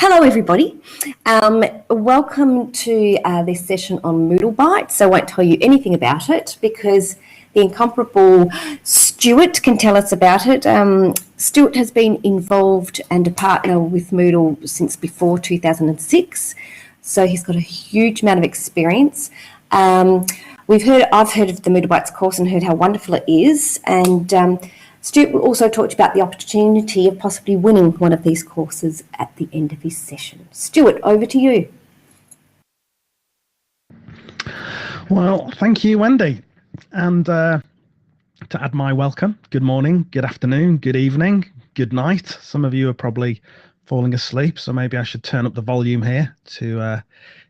Hello, everybody. Welcome to this session on MoodleBites. I won't tell you anything about it because the incomparable Stuart can tell us about it. Stuart has been involved and a partner with Moodle since before 2006, so he's got a huge amount of experience. I've heard of the MoodleBites course and heard how wonderful it is, and Stuart will also talk about the opportunity of possibly winning one of these courses at the end of his session. Stuart, over to you. Well, thank you, Wendy. And to add my welcome, good morning, good afternoon, good evening, good night. Some of you are probably falling asleep, so maybe I should turn up the volume here to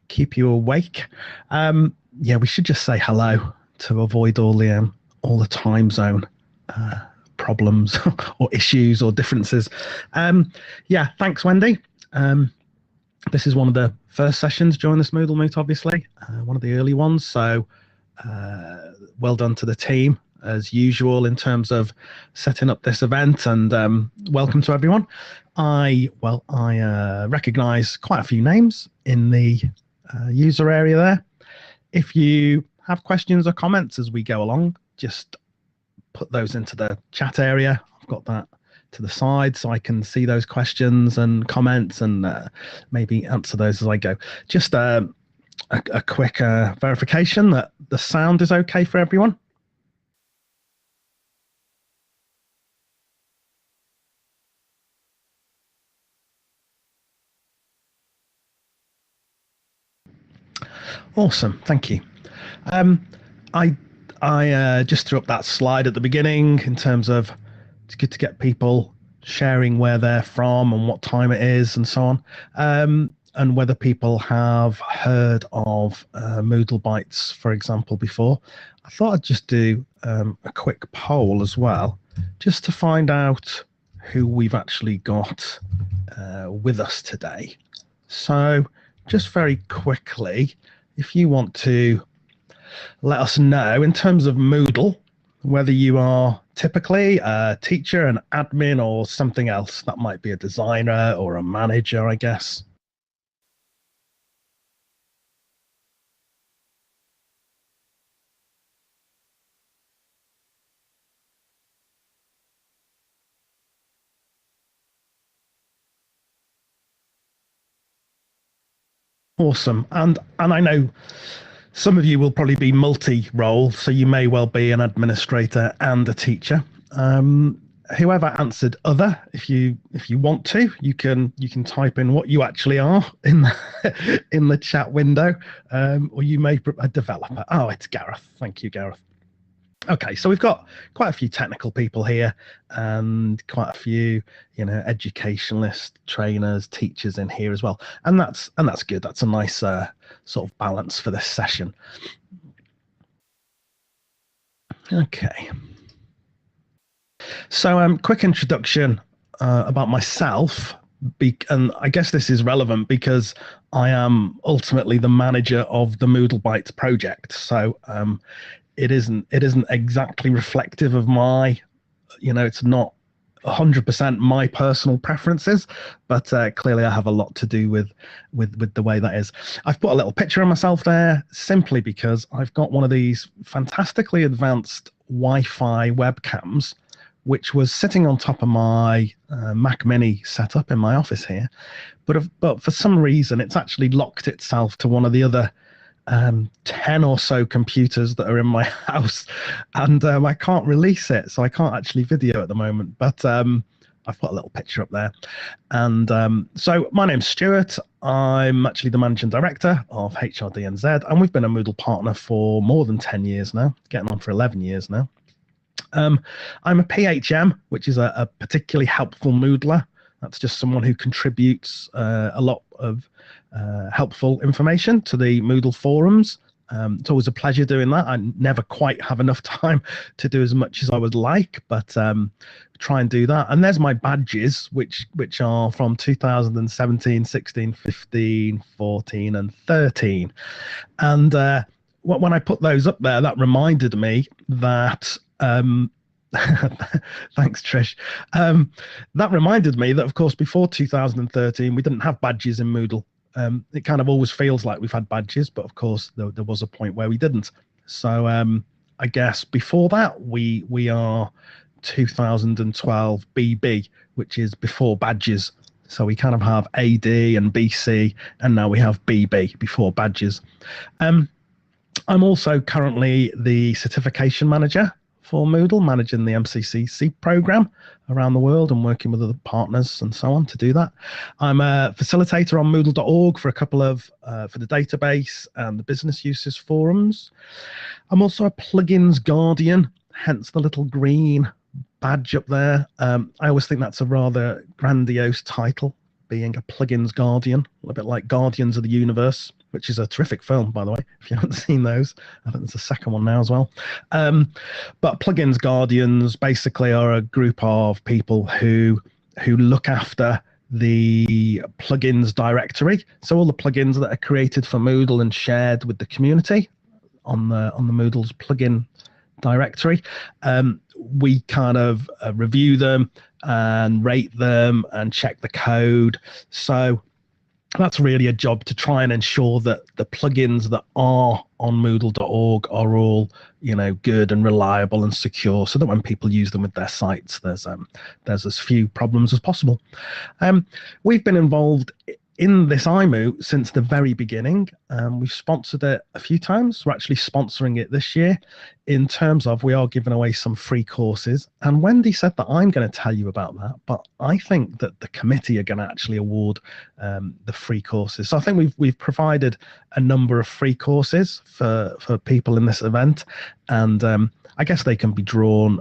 keep you awake. Yeah, we should just say hello to avoid all the time zone problems or issues or differences. Yeah, thanks, Wendy. This is one of the first sessions during this Moodle Meet, obviously, one of the early ones. So well done to the team as usual in terms of setting up this event, and welcome to everyone. I recognize quite a few names in the user area there. If you have questions or comments as we go along, just put those into the chat area. I've got that to the side so I can see those questions and comments and maybe answer those as I go. Just a quick verification that the sound is okay for everyone. Awesome, thank you. I just threw up that slide at the beginning in terms of it's good to get people sharing where they're from and what time it is and so on, and whether people have heard of MoodleBites, for example, before. I thought I'd just do a quick poll as well, just to find out who we've actually got with us today. So just very quickly, if you want to let us know in terms of Moodle, whether you are typically a teacher, an admin, or something else. That might be a designer or a manager, I guess. Awesome. And I know some of you will probably be multi-role, so you may well be an administrator and a teacher. Whoever answered other, if you want to, you can type in what you actually are in the chat window, or you may a developer. Oh, it's Gareth. Thank you, Gareth. Okay, so we've got quite a few technical people here and quite a few, educationalists, trainers, teachers in here as well, and that's good. That's a nice sort of balance for this session. Okay, so quick introduction about myself, and I guess this is relevant because I am ultimately the manager of the MoodleBites project. So it isn't exactly reflective of my, it's not 100% my personal preferences, but clearly I have a lot to do with the way that is. I've put a little picture of myself there simply because I've got one of these fantastically advanced Wi-Fi webcams, which was sitting on top of my Mac Mini setup in my office here, but for some reason it's actually locked itself to one of the other 10 or so computers that are in my house, and I can't release it, so I can't actually video at the moment, but I've put a little picture up there. And so my name's Stuart. I'm actually the managing director of HRD&Z, and we've been a Moodle partner for more than 10 years now, getting on for 11 years now. I'm a PHM, which is a particularly helpful Moodler. That's just someone who contributes a lot of helpful information to the Moodle forums. It's always a pleasure doing that. I never quite have enough time to do as much as I would like, but try and do that. And there's my badges, which are from 2017, 16, 15, 14, and 13. And when I put those up there, that reminded me that Thanks, Trish. That reminded me that, of course, before 2013, we didn't have badges in Moodle. It kind of always feels like we've had badges, but of course, there was a point where we didn't. So I guess before that, we are 2012 BB, which is before badges. So we kind of have AD and BC, and now we have BB before badges. I'm also currently the certification manager for Moodle, managing the MCCC program around the world and working with other partners and so on to do that. I'm a facilitator on Moodle.org for a couple of, for the database and the business uses forums. I'm also a plugins guardian, hence the little green badge up there. I always think that's a rather grandiose title, being a plugins guardian, a little bit like Guardians of the Universe, which is a terrific film, by the way, if you haven't seen those. I think there's a second one now as well. But plugins guardians basically are a group of people who look after the plugins directory. So all the plugins that are created for Moodle and shared with the community on the Moodle's plugin directory, we kind of review them and rate them and check the code. So that's really a job to try and ensure that the plugins that are on Moodle.org are all, good and reliable and secure, so that when people use them with their sites, there's as few problems as possible. We've been involved in this iMoot since the very beginning. We've sponsored it a few times. We're actually sponsoring it this year in terms of we are giving away some free courses. And Wendy said that I'm going to tell you about that, but I think that the committee are going to actually award the free courses. So I think we've provided a number of free courses for people in this event. And I guess they can be drawn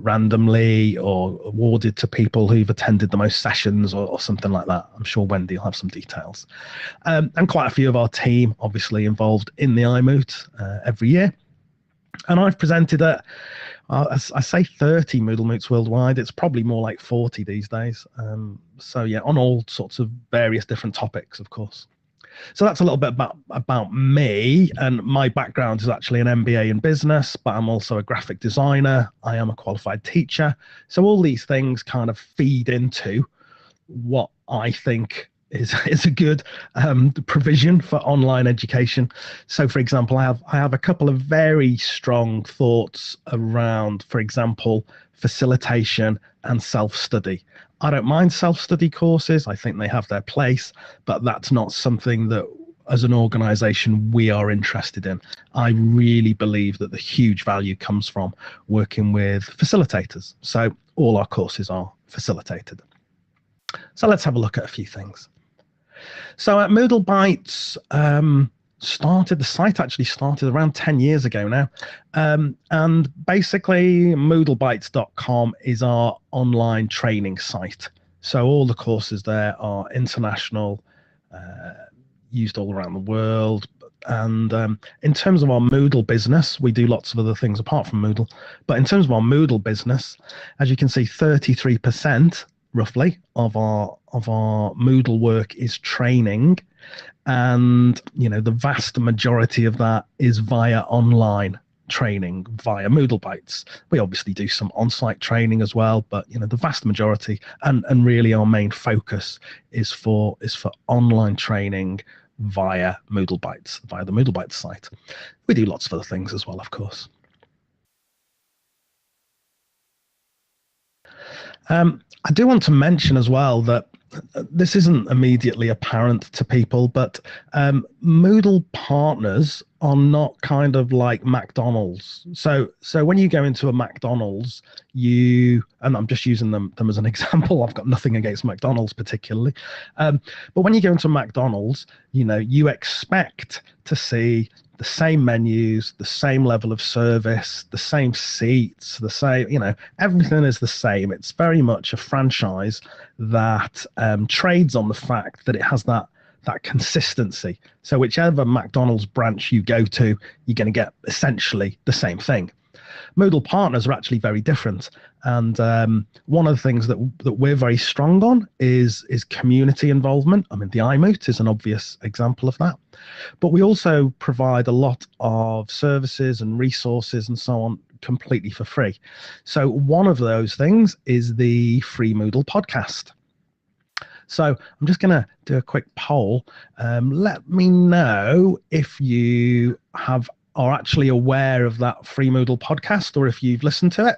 randomly or awarded to people who've attended the most sessions or something like that. I'm sure Wendy will have some details. And quite a few of our team obviously involved in the iMoot every year. And I've presented at, I say 30 Moodle Moots worldwide. It's probably more like 40 these days. So yeah, on all sorts of various different topics, of course. So that's a little bit about me, and my background is actually an MBA in business, but I'm also a graphic designer. I am a qualified teacher. So all these things kind of feed into what I think is a good provision for online education. So for example, I have a couple of very strong thoughts around, for example, facilitation and self-study. I don't mind self-study courses. I think they have their place, but that's not something that as an organization we are interested in. I really believe that the huge value comes from working with facilitators. So all our courses are facilitated. So let's have a look at a few things. So at MoodleBites, the site actually started around 10 years ago now. And basically MoodleBites.com is our online training site. So all the courses there are international, used all around the world. And in terms of our Moodle business, we do lots of other things apart from Moodle. But in terms of our Moodle business, as you can see, 33% roughly of our Moodle work is training. And the vast majority of that is via online training via MoodleBites. We obviously do some on-site training as well, but the vast majority and really our main focus is for online training via MoodleBites, via the MoodleBites site. We do lots of other things as well, of course. I do want to mention as well that this isn't immediately apparent to people, but Moodle Partners are not kind of like McDonald's. So when you go into a McDonald's, and I'm just using them as an example. I've got nothing against McDonald's particularly, but when you go into McDonald's, you expect to see the same menus, the same level of service, the same seats, the same, everything is the same. It's very much a franchise that trades on the fact that it has that consistency. So whichever McDonald's branch you go to, you're going to get essentially the same thing. Moodle Partners are actually very different. And one of the things that we're very strong on is community involvement. I mean, the iMoot is an obvious example of that. But we also provide a lot of services and resources and so on completely for free. So one of those things is the free Moodle podcast. So I'm just going to do a quick poll. Let me know if you are actually aware of that free Moodle podcast, or if you've listened to it.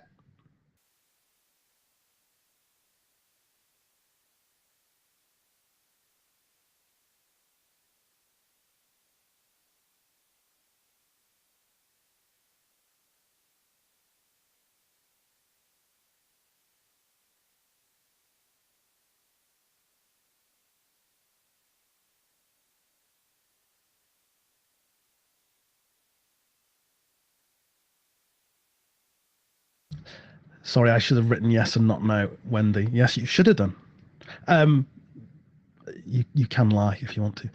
Sorry, I should have written yes and not no, Wendy. Yes, you should have done. You can lie if you want to.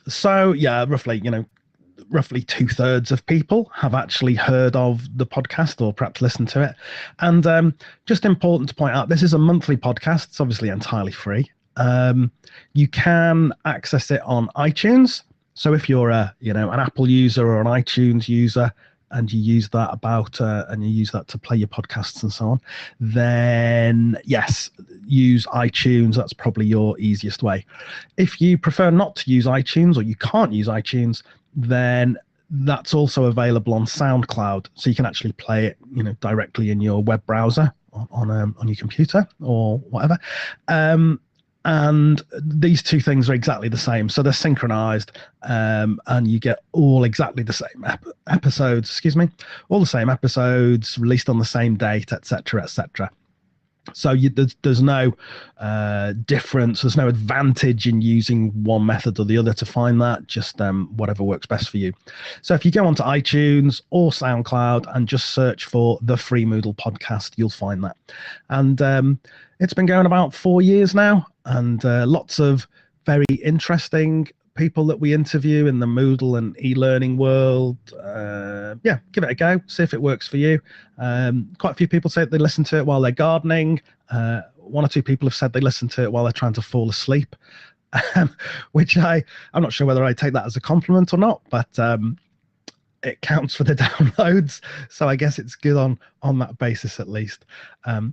So yeah, roughly 2/3 of people have actually heard of the podcast or perhaps listened to it. And just important to point out, this is a monthly podcast. It's obviously entirely free. You can access it on iTunes. So if you're an Apple user or an iTunes user, and you use that to play your podcasts and so on, then yes, use iTunes. That's probably your easiest way. If you prefer not to use iTunes, or you can't use iTunes, then that's also available on SoundCloud. So you can actually play it, directly in your web browser on your computer or whatever. And these two things are exactly the same. So they're synchronized, and you get all exactly the same episodes, all the same episodes released on the same date, etc., etc. So there's no difference, there's no advantage in using one method or the other to find that, just whatever works best for you. So if you go onto iTunes or SoundCloud and just search for the free Moodle podcast, you'll find that. And it's been going about 4 years now, and lots of very interesting people that we interview in the Moodle and e-learning world. Give it a go, see if it works for you. Quite a few people say they listen to it while they're gardening. 1 or 2 people have said they listen to it while they're trying to fall asleep, which I'm not sure whether I take that as a compliment or not, but it counts for the downloads, so I guess it's good on that basis at least.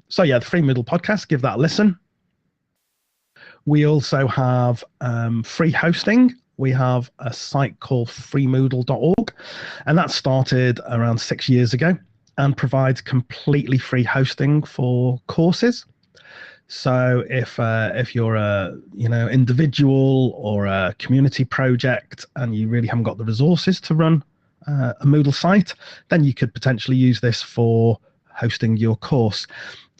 So yeah, the free Moodle podcast, give that a listen. We also have free hosting. We have a site called freemoodle.org, and that started around 6 years ago and provides completely free hosting for courses. So if you're a individual or a community project and you really haven't got the resources to run a Moodle site, then you could potentially use this for hosting your course.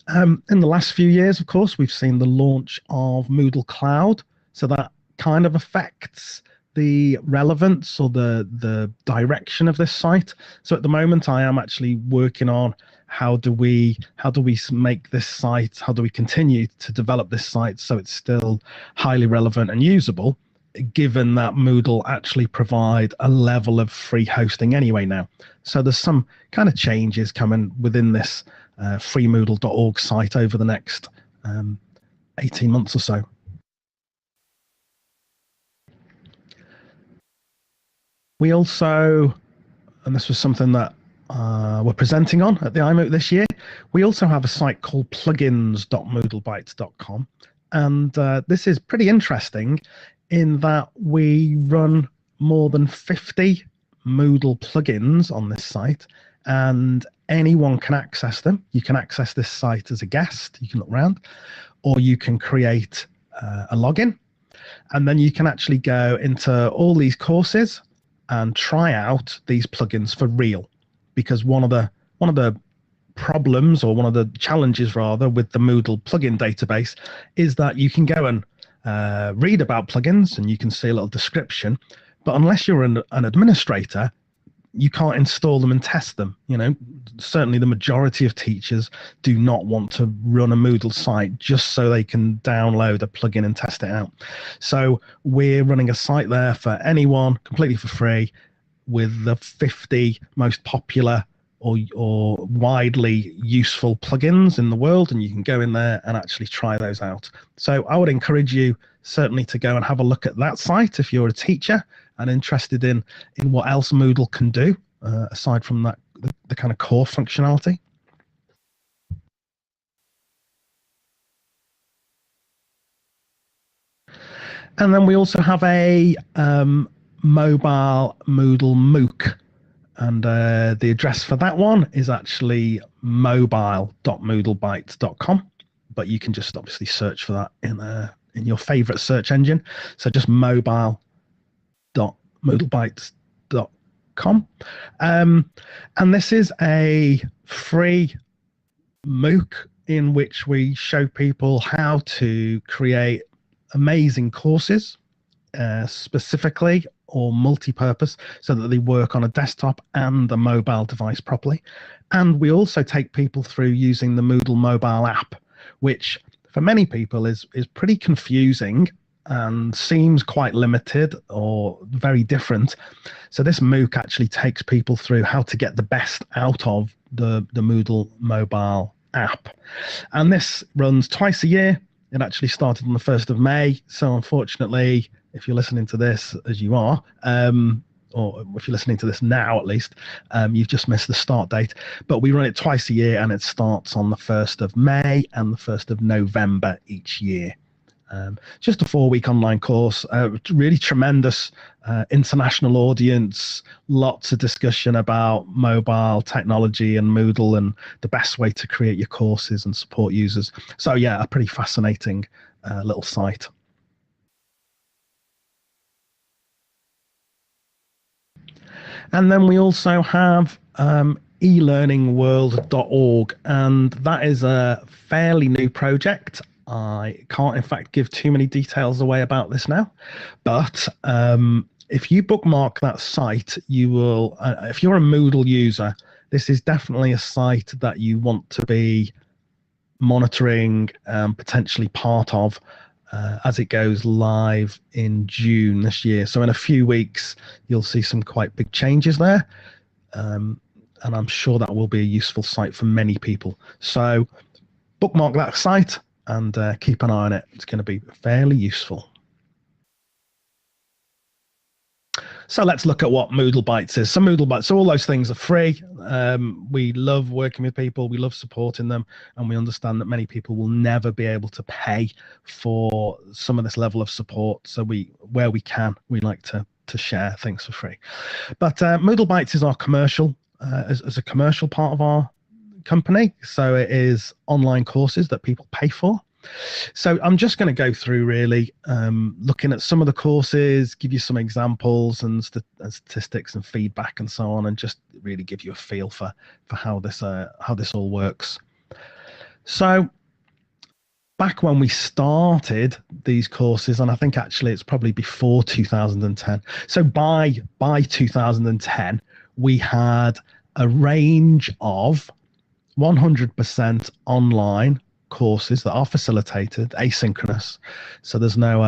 In the last few years, of course, we've seen the launch of Moodle Cloud, so that kind of affects the relevance or the direction of this site. So at the moment, I am actually working on how do we make this site, how do we continue to develop this site so it's still highly relevant and usable, given that Moodle actually provide a level of free hosting anyway now. So there's some kind of changes coming within this freemoodle.org site over the next 18 months or so. We also, and this was something that we're presenting on at the iMoot this year, we also have a site called plugins.moodlebites.com, and this is pretty interesting in that we run more than 50 Moodle plugins on this site, and anyone can access them. You can access this site as a guest, you can look around, or you can create a login, and then you can actually go into all these courses and try out these plugins for real. Because one of the problems, or one of the challenges rather, with the Moodle plugin database is that you can go and read about plugins and you can see a little description, but unless you're an administrator, you can't install them and test them. Certainly the majority of teachers do not want to run a Moodle site just so they can download a plugin and test it out. So we're running a site there for anyone, completely for free, with the 50 most popular or widely useful plugins in the world, and you can go in there and actually try those out. So I would encourage you certainly to go and have a look at that site if you're a teacher and interested in what else Moodle can do, aside from the kind of core functionality. And then we also have a mobile Moodle MOOC. And the address for that one is actually mobile.moodlebites.com. But you can just obviously search for that in your favorite search engine. So just mobile.moodlebites.com. And this is a free MOOC in which we show people how to create amazing courses, specifically or multi-purpose, so that they work on a desktop and a mobile device properly. And we also take people through using the Moodle mobile app, which for many people is pretty confusing and seems quite limited or very different. So this MOOC actually takes people through how to get the best out of the Moodle mobile app. And this runs twice a year. It actually started on the 1st of May. So unfortunately, if you're listening to this, as you are, or if you're listening to this now at least, you've just missed the start date. But we run it twice a year, and it starts on the 1st of May and the 1st of November each year. Just a 4-week online course, really tremendous international audience, lots of discussion about mobile technology and Moodle and the best way to create your courses and support users. So yeah, a pretty fascinating little site. And then we also have elearningworldorg, and that is a fairly new project. I can't, in fact, give too many details away about this now, but if you bookmark that site, you will, if you're a Moodle user, this is definitely a site that you want to be monitoring, potentially part of, as it goes live in June this year. So in a few weeks, you'll see some quite big changes there. And I'm sure that will be a useful site for many people. So bookmark that site and keep an eye on it. It's going to be fairly useful. So let's look at what MoodleBites is. So MoodleBites, so all those things are free. We love working with people. We love supporting them. And we understand that many people will never be able to pay for some of this level of support. So where we can, we like to share things for free. But MoodleBites is our commercial, as a commercial part of our company. So it is online courses that people pay for. So I'm just going to go through really looking at some of the courses, give you some examples and statistics and feedback and so on, and just really give you a feel for how this all works. So back when we started these courses, and I think actually it's probably before 2010. So by 2010, we had a range of 100% online courses that are facilitated, asynchronous. So there's no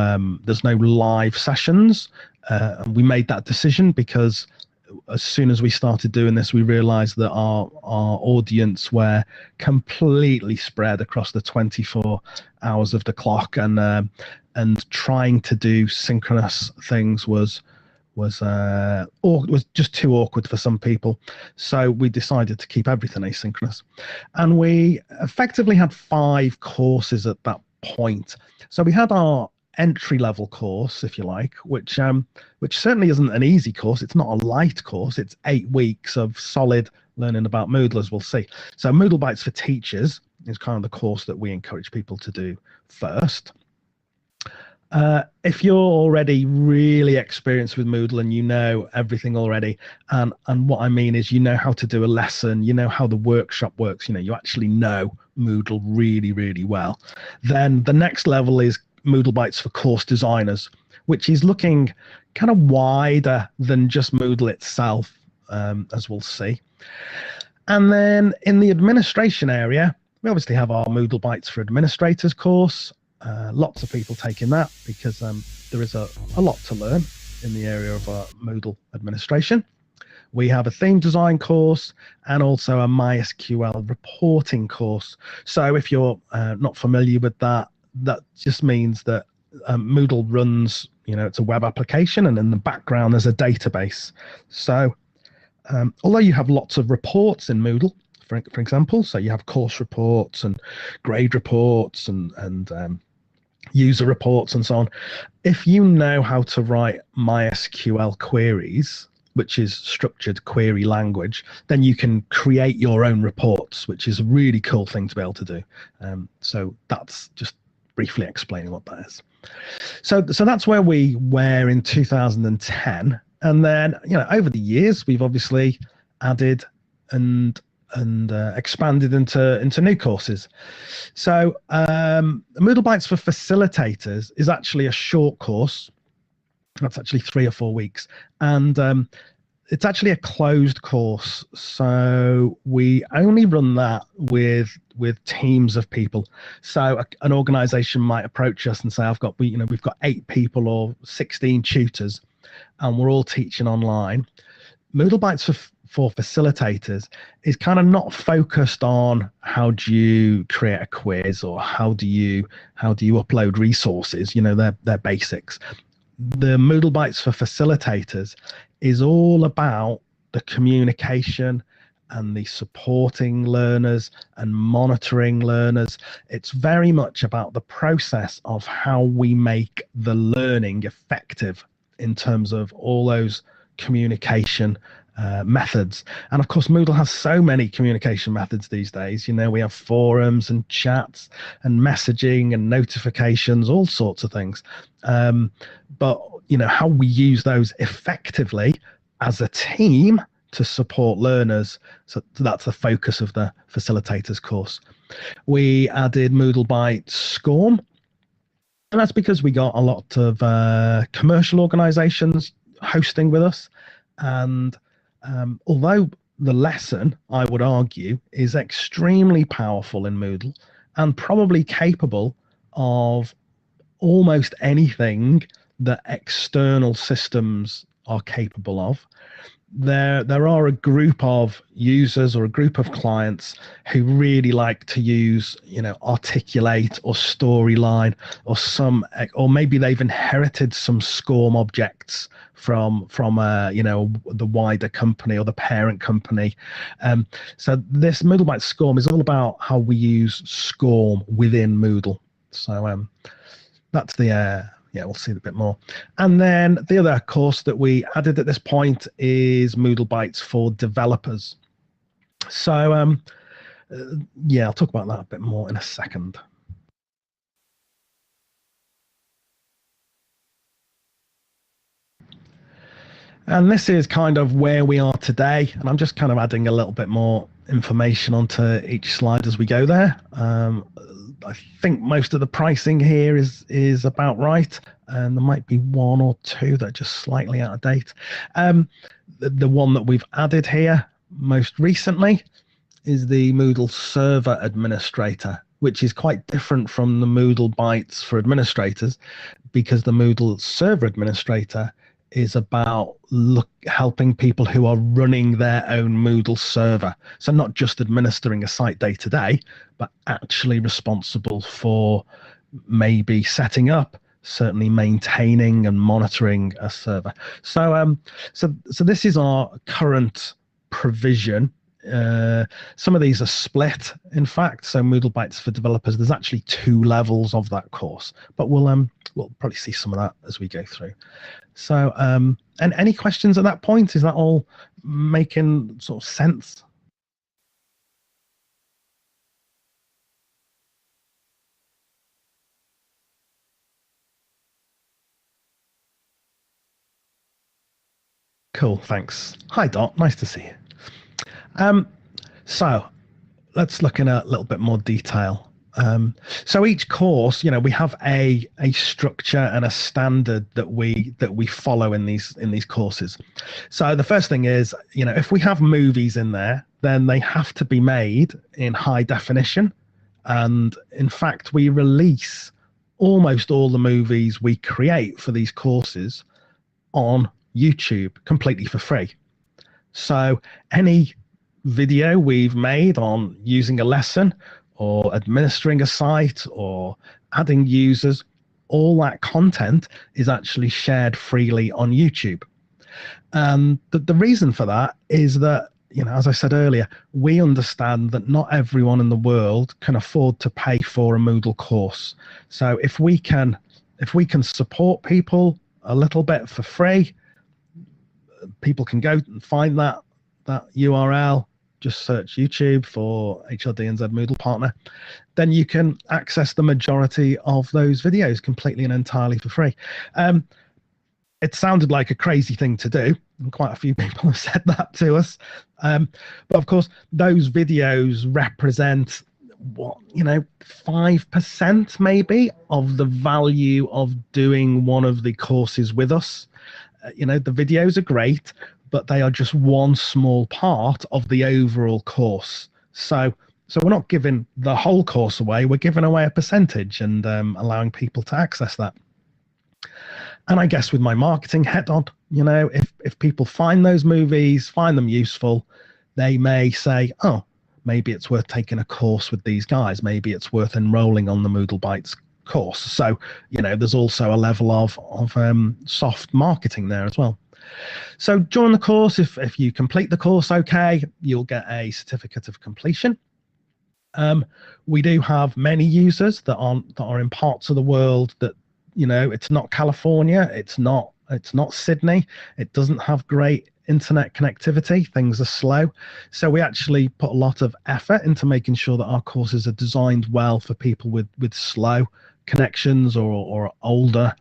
live sessions. We made that decision because as soon as we started doing this, we realized that our audience were completely spread across the 24 hours of the clock, and trying to do synchronous things was just too awkward for some people. So we decided to keep everything asynchronous, and we effectively had 5 courses at that point. So we had our entry-level course, if you like, which certainly isn't an easy course. It's not a light course. It's 8 weeks of solid learning about Moodle, as we'll see. So MoodleBites for Teachers is kind of the course that we encourage people to do first. If you're already really experienced with Moodle and you know everything already, and what I mean is you know how to do a lesson, you know how the workshop works, you actually know Moodle really, really well, then the next level is MoodleBites for Course Designers, which is looking kind of wider than just Moodle itself, as we'll see. And then in the administration area, we obviously have our MoodleBites for Administrators course. Lots of people taking that because there is a lot to learn in the area of Moodle administration. We have a theme design course and also a MySQL reporting course. So if you're not familiar with that, that just means that Moodle runs, it's a web application, and in the background there's a database. So Although you have lots of reports in Moodle, for example, so you have course reports and grade reports and user reports and so on. If you know how to write MySQL queries, which is structured query language, then you can create your own reports, which is a really cool thing to be able to do. So that's just briefly explaining what that is. So that's where we were in 2010. And then, over the years, we've obviously added and expanded into new courses. So MoodleBites for Facilitators is actually a short course. That's actually 3 or 4 weeks. And it's actually a closed course. So we only run that with teams of people. So an organization might approach us and say, we've got 8 people or 16 tutors, and we're all teaching online. MoodleBites for Facilitators is kind of not focused on how do you create a quiz or how do you upload resources. They're basics. The MoodleBites for Facilitators is all about the communication and the supporting learners and monitoring learners. It's very much about the process of how we make the learning effective in terms of all those communication methods. And of course, Moodle has so many communication methods these days. We have forums and chats and messaging and notifications, all sorts of things. But how we use those effectively as a team to support learners. So that's the focus of the Facilitators course. We added MoodleBite SCORM, and that's because we got a lot of commercial organizations hosting with us. And although the lesson, I would argue, is extremely powerful in Moodle and probably capable of almost anything that external systems are capable of, there are a group of users or a group of clients who really like to use, Articulate or Storyline or maybe they've inherited some SCORM objects from the wider company or the parent company. So this MoodleBite SCORM is all about how we use SCORM within Moodle. So that's the we'll see a bit more. And then the other course that we added at this point is MoodleBites for Developers. So I'll talk about that a bit more in a second. And this is kind of where we are today. And I'm just kind of adding a little bit more information onto each slide as we go there. I think most of the pricing here is about right. And there might be 1 or 2 that are just slightly out of date. The one that we've added here most recently is the Moodle Server Administrator, which is quite different from the MoodleBites for administrators, because the Moodle Server Administrator is about helping people who are running their own Moodle server. So not just administering a site day to day, but actually responsible for maybe setting up, certainly maintaining and monitoring a server. So this is our current provision. Some of these are split, in fact. So MoodleBites for Developers, there's actually 2 levels of that course, but we'll probably see some of that as we go through. So, and any questions at that point? Is that all making sort of sense? Cool, thanks. Hi, Dot, nice to see you. So let's look in a little bit more detail. So each course, we have a structure and a standard that we follow in these courses. So the first thing is, if we have movies in there, then they have to be made in high definition. And in fact, we release almost all the movies we create for these courses on YouTube completely for free. So any video we've made on using a lesson or administering a site or adding users, all that content is actually shared freely on YouTube. And the reason for that is that, as I said earlier, we understand that not everyone in the world can afford to pay for a Moodle course. So if we can support people a little bit for free, people can go and find that URL. Just search YouTube for HRD&Z Moodle Partner. Then you can access the majority of those videos completely and entirely for free. It sounded like a crazy thing to do, and quite a few people have said that to us. But of course, those videos represent 5% maybe of the value of doing one of the courses with us. The videos are great, but they are just one small part of the overall course. So we're not giving the whole course away, we're giving away a percentage and allowing people to access that. And I guess with my marketing hat on, if people find those movies, find them useful, they may say, oh, maybe it's worth taking a course with these guys. Maybe it's worth enrolling on the MoodleBites course. So, there's also a level of soft marketing there as well. So during the course, if you complete the course okay, you'll get a certificate of completion. We do have many users that are in parts of the world that, it's not California, it's not Sydney, it doesn't have great internet connectivity, things are slow. So we actually put a lot of effort into making sure that our courses are designed well for people with slow connections or older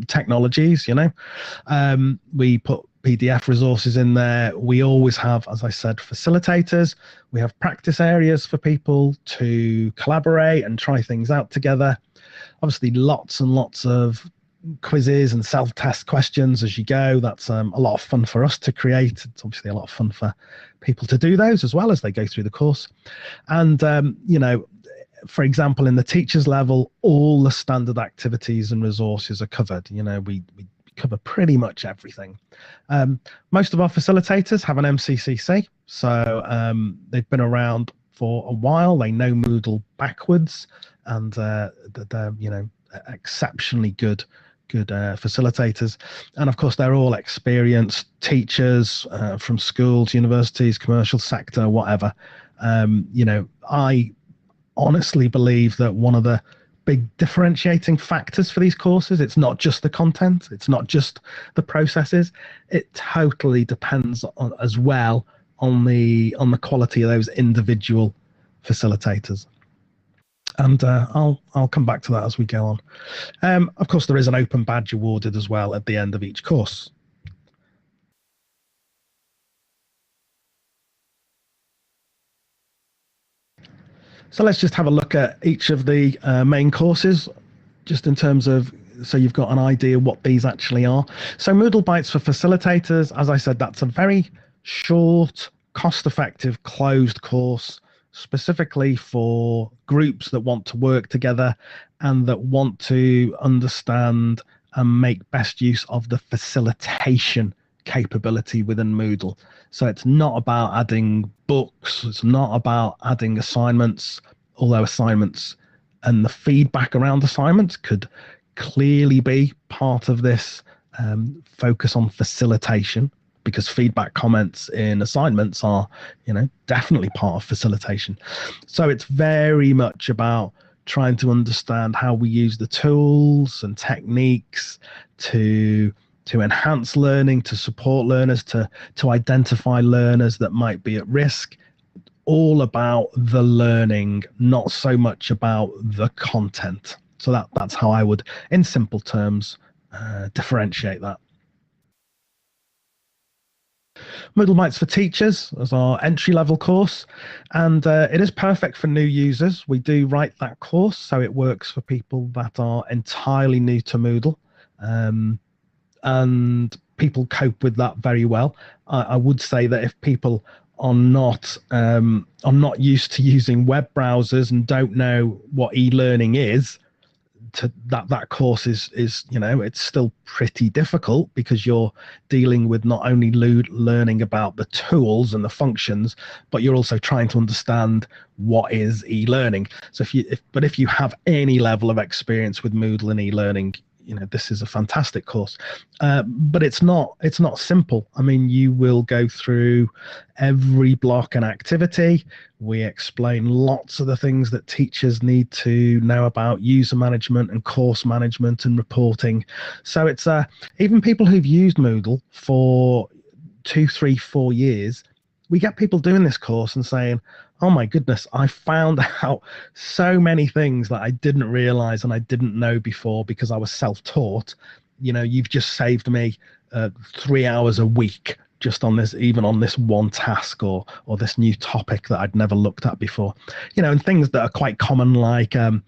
technologies. We put PDF resources in there. We always have, as I said, facilitators. We have practice areas for people to collaborate and try things out together. Obviously, lots and lots of quizzes and self-test questions as you go. That's a lot of fun for us to create. It's obviously a lot of fun for people to do those as well as they go through the course. And, for example, in the teachers level, all the standard activities and resources are covered. We cover pretty much everything. Most of our facilitators have an MCCC, so they've been around for a while. They know Moodle backwards, and they're exceptionally good facilitators. And of course, they're all experienced teachers from schools, universities, commercial sector, whatever. I honestly believe that one of the big differentiating factors for these courses, it's not just the content, it's not just the processes, it totally depends on, as well, on the quality of those individual facilitators. And I'll come back to that as we go on. Of course, there is an open badge awarded as well at the end of each course. So let's just have a look at each of the main courses, just in terms of, so you've got an idea what these actually are. So MoodleBites for facilitators, as I said, that's a very short, cost-effective, closed course, specifically for groups that want to work together and that want to understand and make best use of the facilitation capability within Moodle. So it's not about adding books, it's not about adding assignments, although assignments and the feedback around assignments could clearly be part of this focus on facilitation, because feedback comments in assignments are, definitely part of facilitation. So it's very much about trying to understand how we use the tools and techniques to enhance learning, to support learners, to identify learners that might be at risk. All about the learning, not so much about the content. So that's how I would, in simple terms, differentiate that. MoodleBites for Teachers is our entry-level course, and it is perfect for new users. We do write that course, so it works for people that are entirely new to Moodle, and people cope with that very well. I would say that if people are not used to using web browsers and don't know what e-learning is, that course is it's still pretty difficult, because you're dealing with not only learning about the tools and the functions, but you're also trying to understand what is e-learning. So if you have any level of experience with Moodle and e-learning, this is a fantastic course. But it's not simple. I mean, you will go through every block and activity. We explain lots of the things that teachers need to know about user management and course management and reporting. So it's even people who've used Moodle for 2, 3, 4 years, we get people doing this course and saying, oh my goodness, I found out so many things that I didn't realize and I didn't know before because I was self-taught. You've just saved me 3 hours a week just on this, even on this one task or this new topic that I'd never looked at before. And things that are quite common, like I'm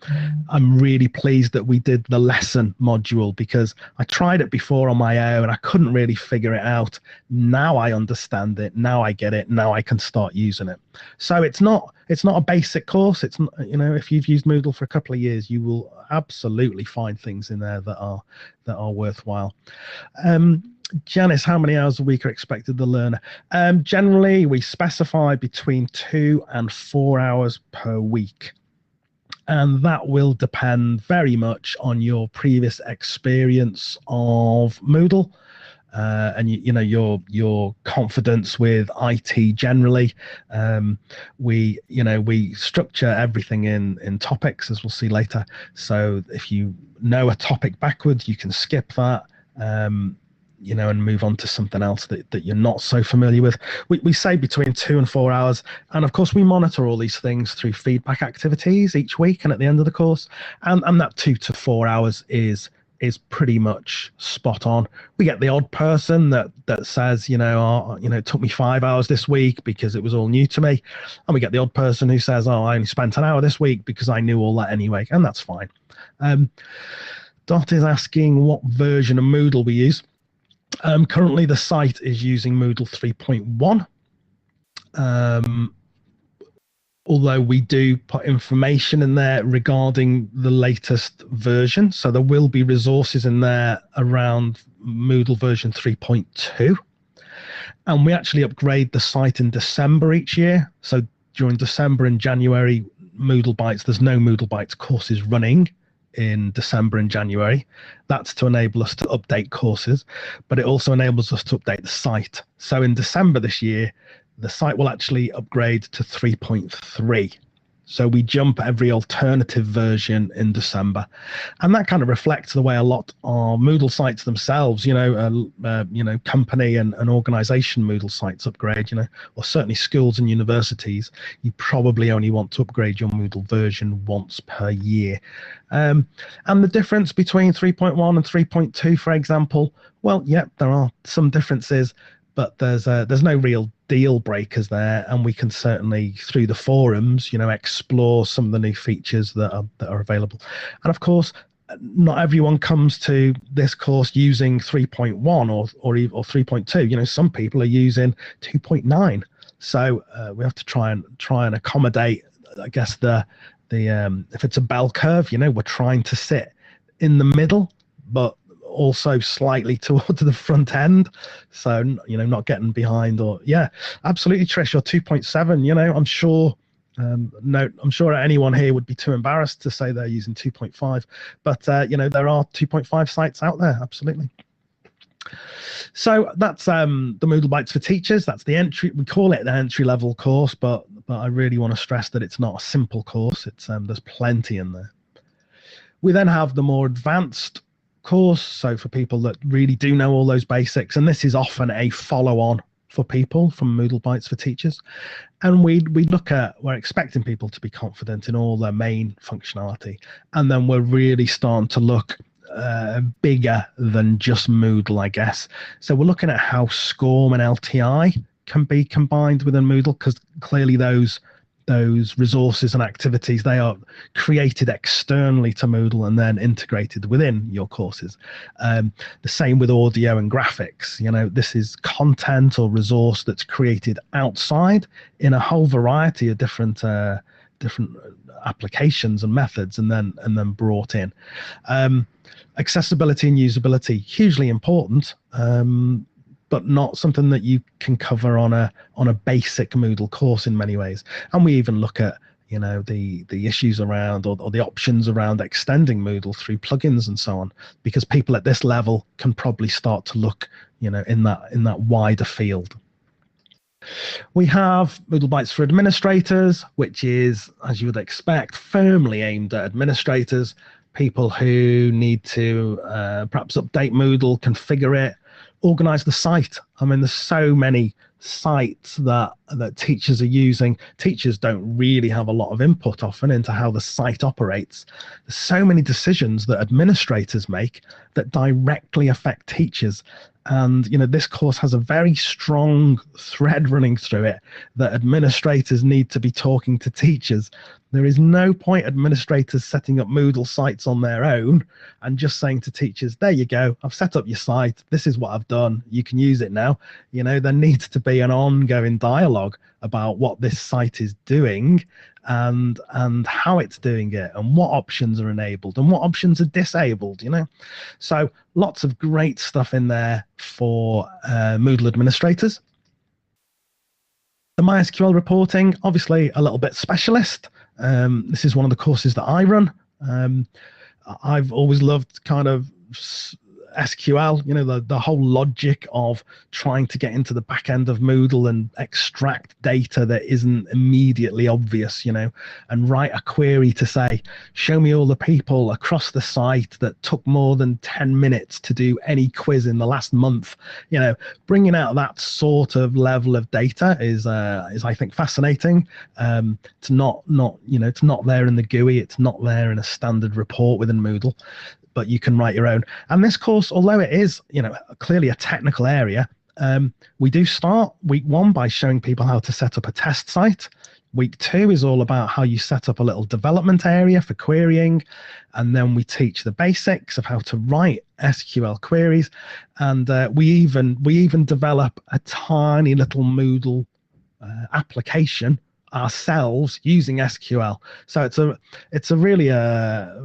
really pleased that we did the lesson module because I tried it before on my own. I couldn't really figure it out. Now I understand it. Now I get it. Now I can start using it. So it's not a basic course. It's not, if you've used Moodle for a couple of years, you will absolutely find things in there that are worthwhile. Janice, how many hours a week are expected the learner? Generally, we specify between 2 and 4 hours per week. And that will depend very much on your previous experience of Moodle and your confidence with IT generally. We structure everything in topics, as we'll see later. So if you know a topic backwards, you can skip that. And move on to something else that you're not so familiar with. We say between 2 and 4 hours. And of course, we monitor all these things through feedback activities each week and at the end of the course. And that 2 to 4 hours is pretty much spot on. We get the odd person that says, it took me 5 hours this week because it was all new to me. And we get the odd person who says, I only spent an hour this week because I knew all that anyway. And that's fine. Dot is asking what version of Moodle we use. Currently, the site is using Moodle 3.1. Although we do put information in there regarding the latest version. So there will be resources in there around Moodle version 3.2. And we actually upgrade the site in December each year. So during December and January, MoodleBites, there's no MoodleBites courses running in December and January. That's to enable us to update courses, but it also enables us to update the site. So in December this year, the site will actually upgrade to 3.3. So we jump every alternative version in December, and that kind of reflects the way a lot of Moodle sites themselves, company and organization Moodle sites upgrade, or certainly schools and universities. You probably only want to upgrade your Moodle version once per year. And the difference between 3.1 and 3.2, for example, well, yeah, there are some differences, but there's no real deal breakers there, and we can certainly through the forums explore some of the new features that are available. And of course, not everyone comes to this course using 3.1 or 3.2. Some people are using 2.9, so we have to try and accommodate, I guess, the if it's a bell curve, we're trying to sit in the middle, but also slightly towards the front end, so not getting behind. Or yeah, absolutely, Trish, or 2.7. I'm sure I'm sure anyone here would be too embarrassed to say they're using 2.5, but there are 2.5 sites out there, absolutely. So that's the MoodleBites for Teachers. That's the entry, we call it the entry level course, but I really want to stress that it's not a simple course. It's there's plenty in there. We then have the more advanced course, so for people that really do know all those basics, and this is often a follow-on for people from MoodleBites for Teachers, and we're expecting people to be confident in all their main functionality, and then we're really starting to look bigger than just Moodle, I guess. So we're looking at how SCORM and LTI can be combined within Moodle, because clearly those resources and activities, they are created externally to Moodle and then integrated within your courses. The same with audio and graphics. This is content or resource that's created outside in a whole variety of different applications and methods, and then brought in. Accessibility and usability, hugely important, but not something that you can cover on a basic Moodle course in many ways. And we even look at you know, the issues around or the options around extending Moodle through plugins and so on, because people at this level can probably start to look, you know, in that wider field. We have MoodleBites for administrators, which is, as you would expect, firmly aimed at administrators, people who need to perhaps update Moodle, configure it, organize the site. I mean, there's so many sites that teachers are using. Teachers don't really have a lot of input often into how the site operates. There's so many decisions that administrators make that directly affect teachers. And, you know, this course has a very strong thread running through it that administrators need to be talking to teachers. There is no point administrators setting up Moodle sites on their own and just saying to teachers, there you go, I've set up your site, this is what I've done, you can use it now. You know, there needs to be an ongoing dialogue about what this site is doing and how it's doing it and what options are enabled and what options are disabled, you know. So lots of great stuff in there for Moodle administrators. The MySQL reporting, obviously a little bit specialist. This is one of the courses that I run. I've always loved kind of SQL, you know, the whole logic of trying to get into the back end of Moodle and extract data that isn't immediately obvious, you know, and write a query to say, show me all the people across the site that took more than 10 minutes to do any quiz in the last month. You know, bringing out that sort of level of data is I think fascinating. It's not you know, it's not there in the GUI, it's not there in a standard report within Moodle, but you can write your own. And this course, although it is, you know, clearly a technical area, we do start week 1 by showing people how to set up a test site. Week 2 is all about how you set up a little development area for querying. And then we teach the basics of how to write SQL queries. And we even develop a tiny little Moodle application ourselves using SQL. So it's a really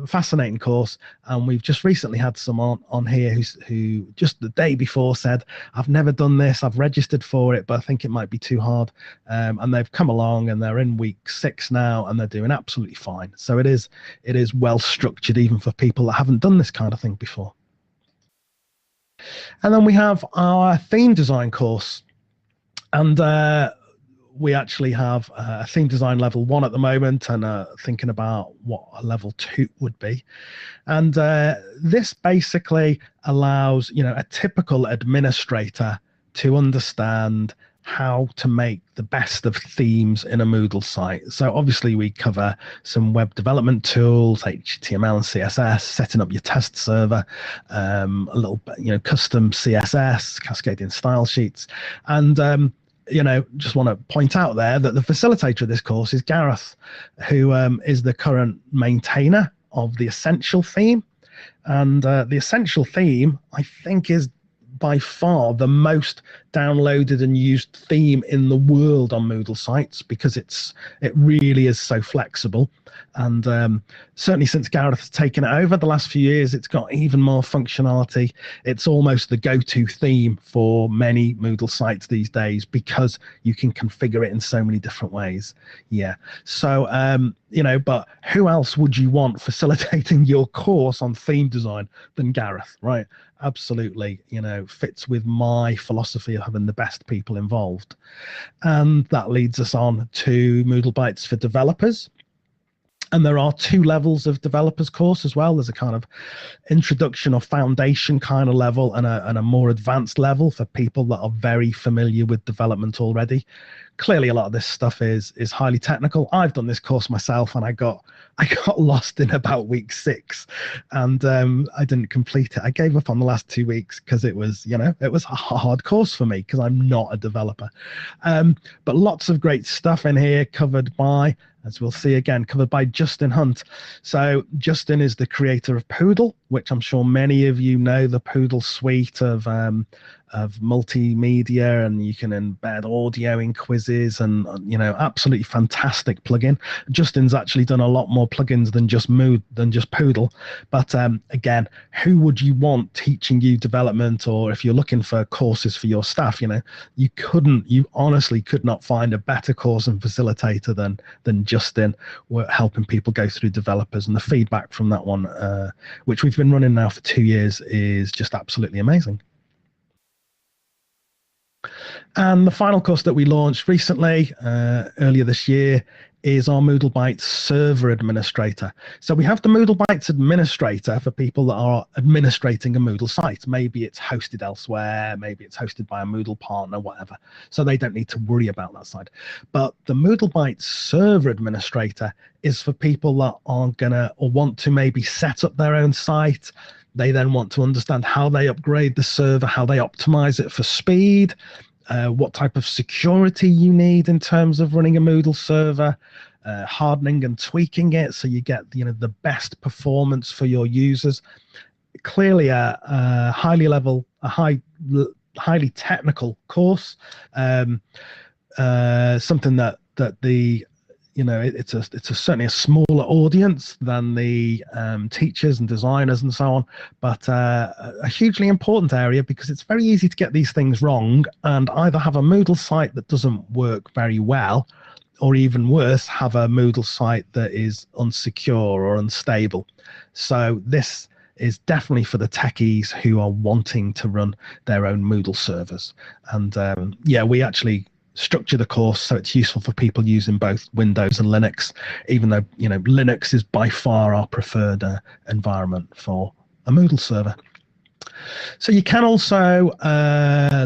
fascinating course, and we've just recently had someone on here who just the day before said, I've never done this, I've registered for it, but I think it might be too hard, and they've come along and they're in week 6 now and they're doing absolutely fine. So it is well structured even for people that haven't done this kind of thing before. And then we have our theme design course, and we actually have a theme design level 1 at the moment, and thinking about what a level 2 would be. And this basically allows, you know, a typical administrator to understand how to make the best of themes in a Moodle site. So obviously we cover some web development tools, HTML and CSS, setting up your test server, a little bit, you know, custom CSS, cascading style sheets, and you know, just want to point out there that the facilitator of this course is Gareth, who is the current maintainer of the Essential theme. And the Essential theme, I think, is by far the most downloaded and used theme in the world on Moodle sites, because it really is so flexible. And certainly since Gareth has taken it over the last few years, it's got even more functionality. It's almost the go-to theme for many Moodle sites these days, because you can configure it in so many different ways. Yeah. So, you know, but who else would you want facilitating your course on theme design than Gareth, right? Absolutely, you know, fits with my philosophy of having the best people involved. And that leads us on to MoodleBites for developers. And there are 2 levels of developers course as well. There's a kind of introduction or foundation kind of level, and a more advanced level for people that are very familiar with development already. Clearly a lot of this stuff is highly technical. I've done this course myself, and I got lost in about week 6, and I didn't complete it. I gave up on the last 2 weeks because it was, you know, it was a hard course for me because I'm not a developer. But lots of great stuff in here covered by, as we'll see again, covered by Justin Hunt. So Justin is the creator of Poodle, which I'm sure many of you know, the Poodle suite of multimedia, and you can embed audio in quizzes, and, you know, absolutely fantastic plugin. Justin's actually done a lot more plugins than just Poodle. But again, who would you want teaching you development, or if you're looking for courses for your staff, you know, you honestly could not find a better course and facilitator than Justin, were helping people go through developers, and the feedback from that one, which we've been running now for 2 years, is just absolutely amazing. And the final course that we launched recently, earlier this year, is our MoodleBites server administrator. So we have the MoodleBites administrator for people that are administrating a Moodle site. Maybe it's hosted elsewhere, maybe it's hosted by a Moodle partner, whatever. So they don't need to worry about that side. But the MoodleBites server administrator is for people that are gonna or want to maybe set up their own site. They then want to understand how they upgrade the server, how they optimize it for speed, what type of security you need in terms of running a Moodle server, hardening and tweaking it so you get the best performance for your users. Clearly a highly technical course, something that the it's certainly a smaller audience than the teachers and designers and so on, but a hugely important area, because it's very easy to get these things wrong and either have a Moodle site that doesn't work very well, or even worse, have a Moodle site that is unsecure or unstable. So this is definitely for the techies who are wanting to run their own Moodle servers. And we actually structure the course so it's useful for people using both Windows and Linux, even though Linux is by far our preferred environment for a Moodle server. So you can also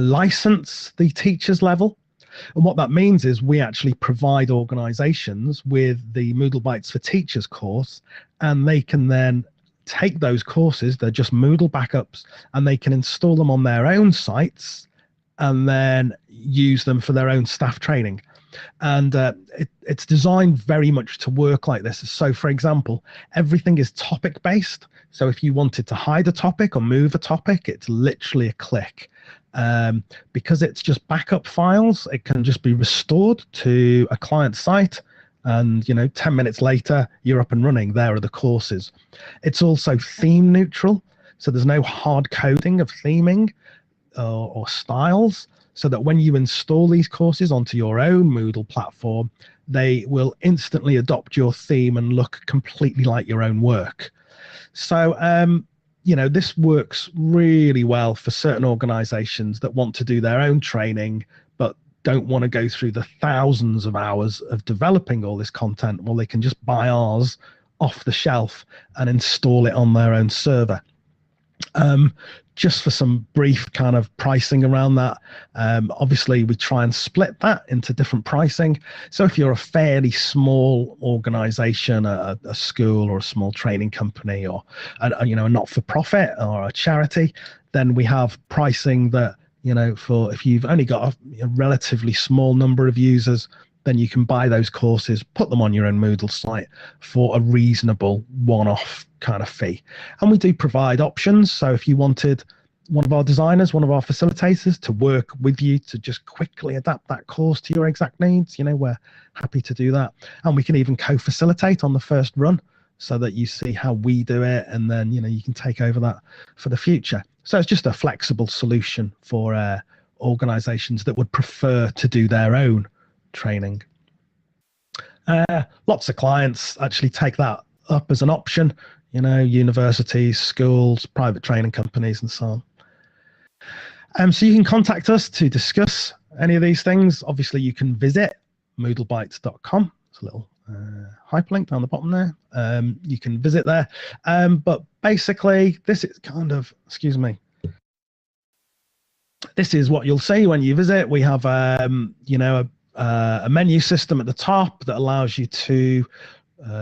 license the teachers level, and what that means is we actually provide organizations with the MoodleBites for Teachers course, and they can then take those courses, they're just Moodle backups, and they can install them on their own sites and then use them for their own staff training. And it's designed very much to work like this. So for example, everything is topic based. So if you wanted to hide a topic or move a topic, it's literally a click. Because it's just backup files, it can just be restored to a client site, and 10 minutes later you're up and running. There are the courses. It's also theme neutral, so there's no hard coding of theming or styles, so that when you install these courses onto your own Moodle platform, they will instantly adopt your theme and look completely like your own work. So this works really well for certain organizations that want to do their own training but don't want to go through the thousands of hours of developing all this content. Well, they can just buy ours off the shelf and install it on their own server. Just for some brief kind of pricing around that, obviously we try and split that into different pricing. So if you're a fairly small organization, a school or a small training company, or a not-for-profit or a charity, then we have pricing that, for if you've only got a relatively small number of users, then you can buy those courses, put them on your own Moodle site for a reasonable one-off kind of fee. And we do provide options. So if you wanted one of our designers, one of our facilitators to work with you to just quickly adapt that course to your exact needs, we're happy to do that. And we can even co-facilitate on the first run so that you see how we do it, and then, you can take over that for the future. So it's just a flexible solution for organizations that would prefer to do their own training. Lots of clients actually take that up as an option, universities, schools, private training companies, and so on. So you can contact us to discuss any of these things. Obviously, you can visit MoodleBites.com. It's a little hyperlink down the bottom there. You can visit there. But basically, this is kind of, this is what you'll see when you visit. We have, a menu system at the top that allows you to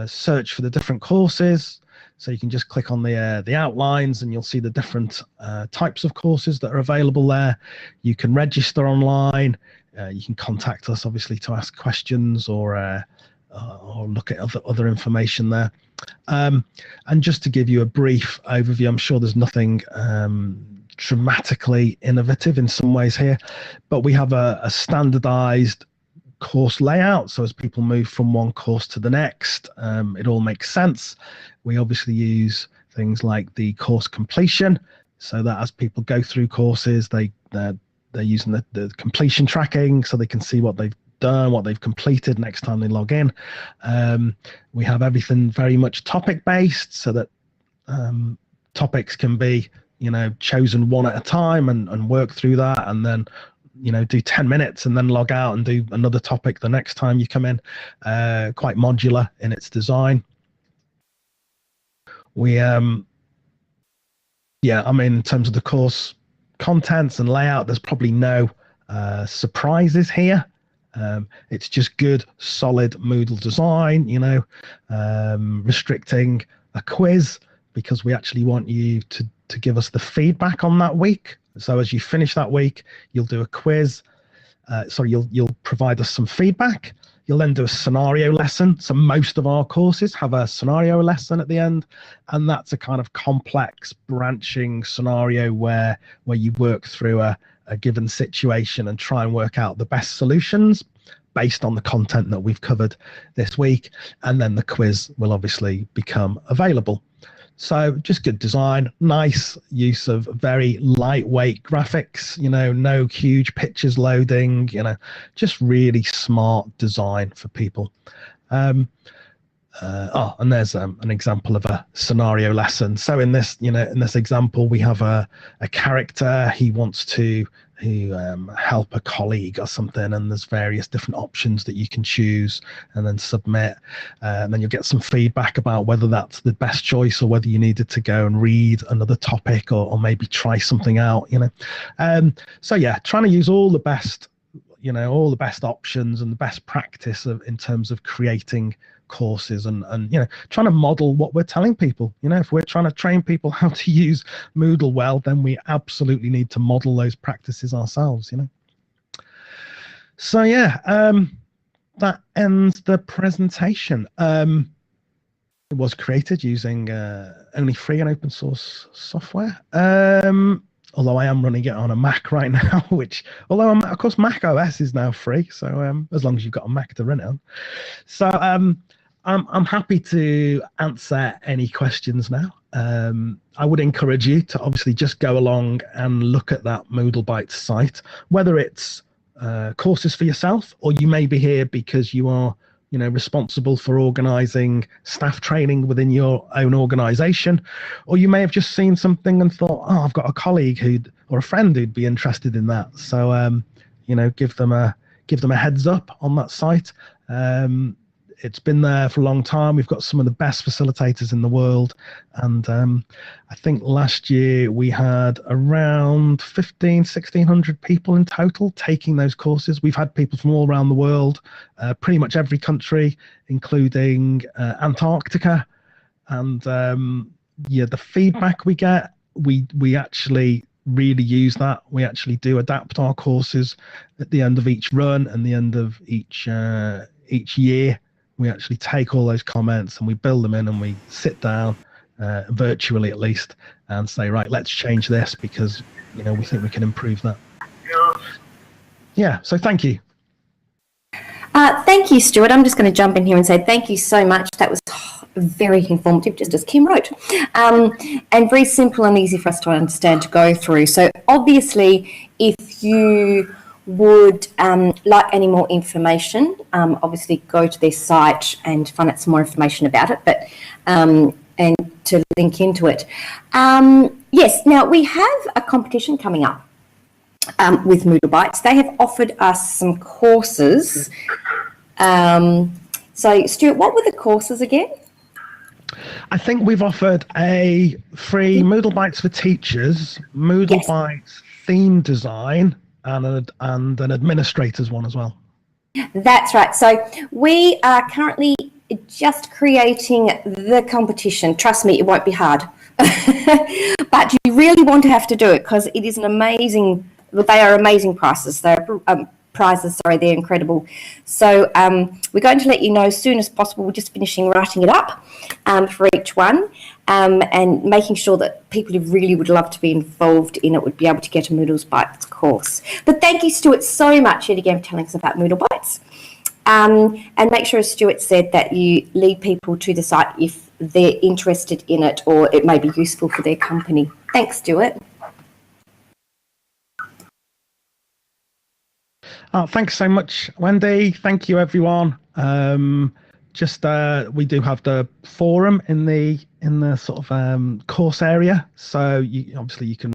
search for the different courses. So you can just click on the outlines and you'll see the different types of courses that are available there. You can register online. You can contact us, obviously, to ask questions or look at other information there. And just to give you a brief overview, I'm sure there's nothing dramatically innovative in some ways here, but we have a standardized course layout. So as people move from one course to the next, it all makes sense. We obviously use things like the course completion, so that as people go through courses, they're using the completion tracking so they can see what they've done, what they've completed next time they log in. We have everything very much topic based, so that topics can be, chosen one at a time and work through that, and then do 10 minutes and then log out and do another topic the next time you come in. Quite modular in its design. We in terms of the course contents and layout, there's probably no surprises here. It's just good, solid Moodle design, restricting a quiz, because we actually want you to give us the feedback on that week. So as you finish that week, you'll do a quiz. You'll provide us some feedback. You'll then do a scenario lesson. So most of our courses have a scenario lesson at the end, and that's a kind of complex branching scenario where you work through a given situation and try and work out the best solutions based on the content that we've covered this week. And then the quiz will obviously become available. So just good design, nice use of very lightweight graphics, no huge pictures loading, just really smart design for people. And there's an example of a scenario lesson. So in this example, we have a character. He wants to help a colleague or something, and there's various different options that you can choose and then submit, and then you'll get some feedback about whether that's the best choice or whether you needed to go and read another topic or maybe try something out. So yeah, trying to use all the best options and the best practice in terms of creating courses and trying to model what we're telling people. If we're trying to train people how to use Moodle well, then we absolutely need to model those practices ourselves. So yeah, that ends the presentation. It was created using only free and open source software, although I am running it on a Mac right now, of course Mac OS is now free, so as long as you've got a Mac to run it on. So I'm happy to answer any questions now. I would encourage you to obviously just go along and look at that MoodleBites site, whether it's courses for yourself, or you may be here because you are responsible for organizing staff training within your own organization, or you may have just seen something and thought, oh, I've got a colleague or a friend who'd be interested in that. So give them a heads up on that site. It's been there for a long time. We've got some of the best facilitators in the world. And I think last year we had around 1,600 people in total taking those courses. We've had people from all around the world, pretty much every country, including Antarctica. And the feedback we get, we actually really use that. We actually do adapt our courses at the end of each run and the end of each year. We actually take all those comments and we build them in, and we sit down virtually at least and say, right, let's change this because we think we can improve that. Yeah, so thank you. Thank you, Stuart. I'm just going to jump in here and say thank you so much. That was very informative, just as Kim wrote, and very simple and easy for us to understand to go through. So obviously, if you would like any more information, obviously go to their site and find out some more information about it, but and to link into it. Yes, now we have a competition coming up with MoodleBites. They have offered us some courses. So Stuart, what were the courses again? I think we've offered a free MoodleBites for teachers, MoodleBites theme design, and an administrator's one as well. That's right. So we are currently just creating the competition. Trust me, it won't be hard. But you really want to have to do it because it is they are amazing prices. They're they're incredible. So we're going to let you know as soon as possible. We're just finishing writing it up for each one, and making sure that people who really would love to be involved in it would be able to get a MoodleBites course. But thank you, Stuart, so much yet again for telling us about MoodleBites. And make sure, as Stuart said, that you lead people to the site if they're interested in it or it may be useful for their company. Thanks, Stuart. Thanks so much, Wendy. Thank you, everyone. We do have the forum in the sort of course area, so obviously you can